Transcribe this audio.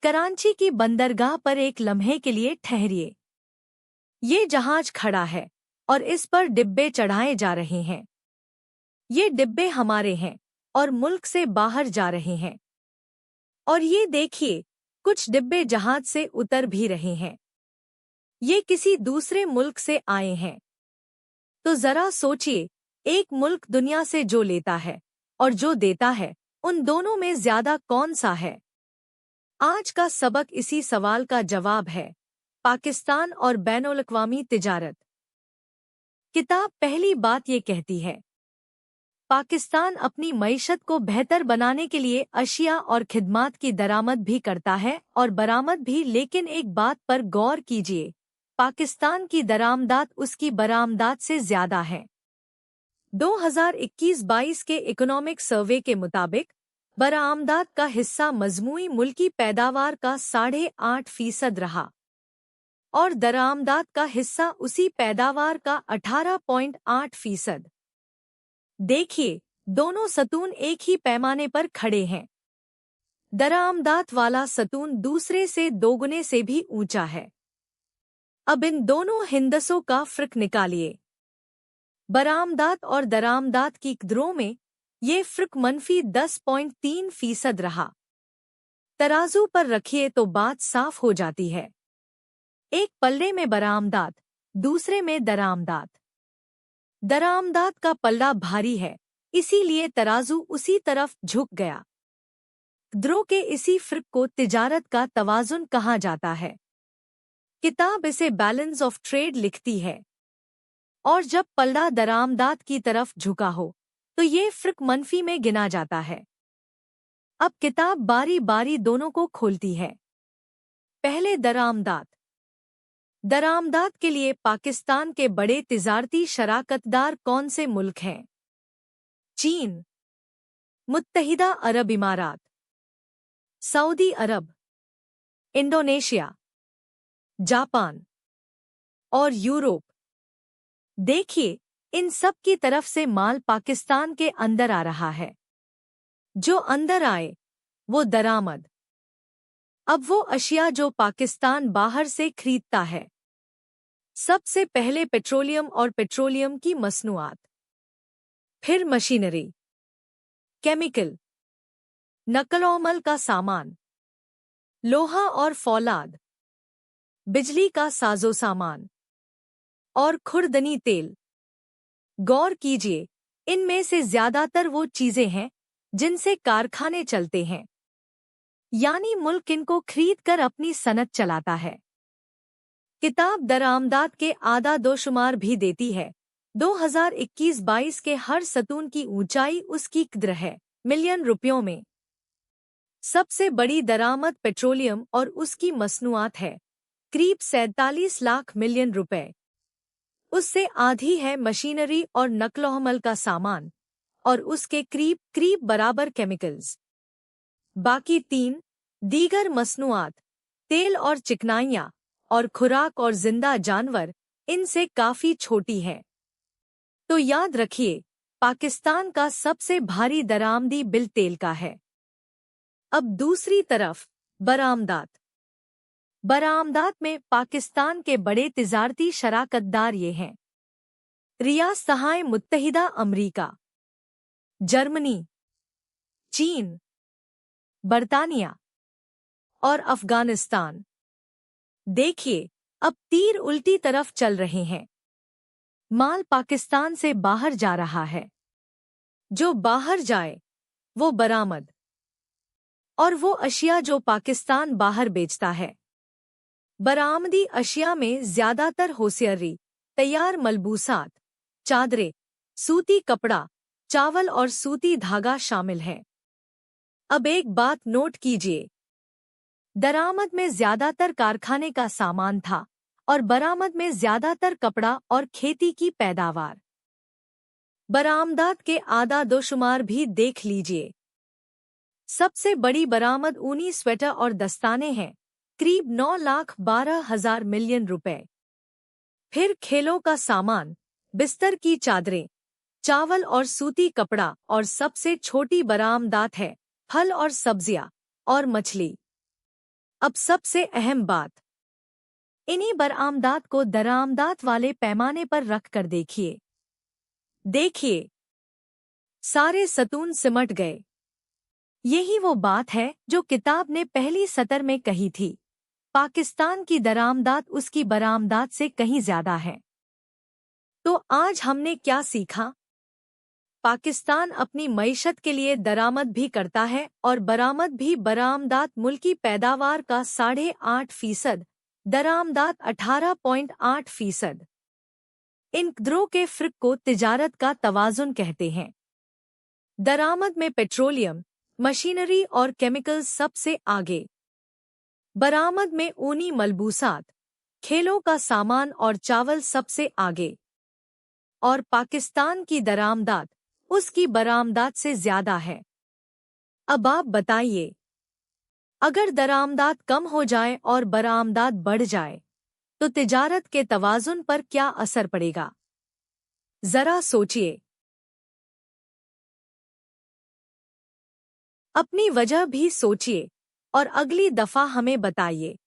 कराची की बंदरगाह पर एक लम्हे के लिए ठहरिए। ये जहाज खड़ा है और इस पर डिब्बे चढ़ाए जा रहे हैं। ये डिब्बे हमारे हैं और मुल्क से बाहर जा रहे हैं। और ये देखिए, कुछ डिब्बे जहाज से उतर भी रहे हैं। ये किसी दूसरे मुल्क से आए हैं। तो जरा सोचिए, एक मुल्क दुनिया से जो लेता है और जो देता है, उन दोनों में ज्यादा कौन सा है? आज का सबक इसी सवाल का जवाब है। पाकिस्तान और बैनुल-अक़वामी तिजारत। किताब पहली बात ये कहती है, पाकिस्तान अपनी मईशत को बेहतर बनाने के लिए अशिया और खिदमात की दरामद भी करता है और बरामद भी, लेकिन एक बात पर गौर कीजिए, पाकिस्तान की दरामदात उसकी बरामदात से ज्यादा है। 2021-22 के इकोनॉमिक सर्वे के मुताबिक बरामदात का हिस्सा मजमूई मुल्की पैदावार का 8.5% रहा और दरामदात का हिस्सा उसी पैदावार का 18.8%। देखिए, दोनों सतून एक ही पैमाने पर खड़े हैं। दरामदात वाला सतून दूसरे से दोगुने से भी ऊंचा है। अब इन दोनों हिंदसों का फ़र्क निकालिए। बरामदात और दरामदात की कदरों में ये फ़र्क -10.3% रहा। तराजू पर रखिए तो बात साफ हो जाती है। एक पल्ले में बरामदात, दूसरे में दरामदात। दरामदात का पल्ला भारी है, इसीलिए तराजू उसी तरफ झुक गया। कदरों के इसी फ़र्क को तिजारत का तवाज़ुन कहा जाता है। किताब इसे बैलेंस ऑफ ट्रेड लिखती है। और जब पल्ला दरामदात की तरफ झुका हो तो ये फ़र्क मनफी में गिना जाता है। अब किताब बारी बारी दोनों को खोलती है। पहले दरामदात। दरामदात के लिए पाकिस्तान के बड़े तिजारती शराकतदार कौन से मुल्क हैं? चीन, मुत्तहिदा अरब इमारात, सऊदी अरब, इंडोनेशिया, जापान और यूरोप। देखिए, इन सब की तरफ से माल पाकिस्तान के अंदर आ रहा है। जो अंदर आए वो दरामद। अब वो अशिया जो पाकिस्तान बाहर से खरीदता है। सबसे पहले पेट्रोलियम और पेट्रोलियम की मसनूआत, फिर मशीनरी, केमिकल, नकल-ओ-अमल का सामान, लोहा और फौलाद, बिजली का साजो सामान और खुर्दनी तेल। गौर कीजिए, इनमें से ज्यादातर वो चीजें हैं जिनसे कारखाने चलते हैं, यानी मुल्क इनको खरीद कर अपनी सनत चलाता है। किताब दरामदात के आदा-दो-शुमार भी देती है। 2021-22 के हर सतून की ऊंचाई उसकी कदर है, मिलियन रुपयों में। सबसे बड़ी दरामद पेट्रोलियम और उसकी मसनूआत है, करीब 47 लाख मिलियन रुपए। उससे आधी है मशीनरी और नकल-ओ-हमल का सामान और उसके करीब बराबर केमिकल्स। बाकी 3 दीगर मसनूआत, तेल और चिकनाइयाँ और खुराक और जिंदा जानवर, इनसे काफी छोटी है। तो याद रखिए, पाकिस्तान का सबसे भारी दरामदी बिल तेल का है। अब दूसरी तरफ बरामदात। बरामदात में पाकिस्तान के बड़े तिजारती शराकतदार ये हैं: रियासत मुत्तहिदा अमरीका, जर्मनी, चीन, बर्तानिया और अफगानिस्तान। देखिए, अब तीर उल्टी तरफ चल रहे हैं। माल पाकिस्तान से बाहर जा रहा है। जो बाहर जाए वो बरामद, और वो अशिया जो पाकिस्तान बाहर बेचता है। बरामदी अशिया में ज्यादातर होशियारी, तैयार मलबूसात, चादरें, सूती कपड़ा, चावल और सूती धागा शामिल हैं। अब एक बात नोट कीजिए, दरामद में ज्यादातर कारखाने का सामान था और बरामद में ज्यादातर कपड़ा और खेती की पैदावार। बरामदात के आदा-दो-शुमार भी देख लीजिए। सबसे बड़ी बरामद ऊनी स्वेटर और दस्ताने हैं, करीब 9,12,000 मिलियन रुपए। फिर खेलों का सामान, बिस्तर की चादरें, चावल और सूती कपड़ा, और सबसे छोटी बरामदात है फल और सब्जियां और मछली। अब सबसे अहम बात, इन्हीं बरामदात को दरामदात वाले पैमाने पर रख कर देखिए। देखिए, सारे सतून सिमट गए। यही वो बात है जो किताब ने पहली सतर में कही थी, पाकिस्तान की दरामदात उसकी बरामदात से कहीं ज्यादा है। तो आज हमने क्या सीखा? पाकिस्तान अपनी मईशत के लिए दरामद भी करता है और बरामद भी। बरामदात मुल्की पैदावार का 8.5%, दरामदात 18.8%। इन कदरों के फ़र्क को तिजारत का तवाज़ुन कहते हैं। दरामद में पेट्रोलियम, मशीनरी और केमिकल्स सबसे आगे। बरामद में ऊनी मलबूसात, खेलों का सामान और चावल सबसे आगे। और पाकिस्तान की दरामदात उसकी बरामदात से ज्यादा है। अब आप बताइए, अगर दरामदात कम हो जाए और बरामदात बढ़ जाए तो तिजारत के तवाज़ुन पर क्या असर पड़ेगा? जरा सोचिए। अपनी वजह भी सोचिए और अगली दफा हमें बताइए।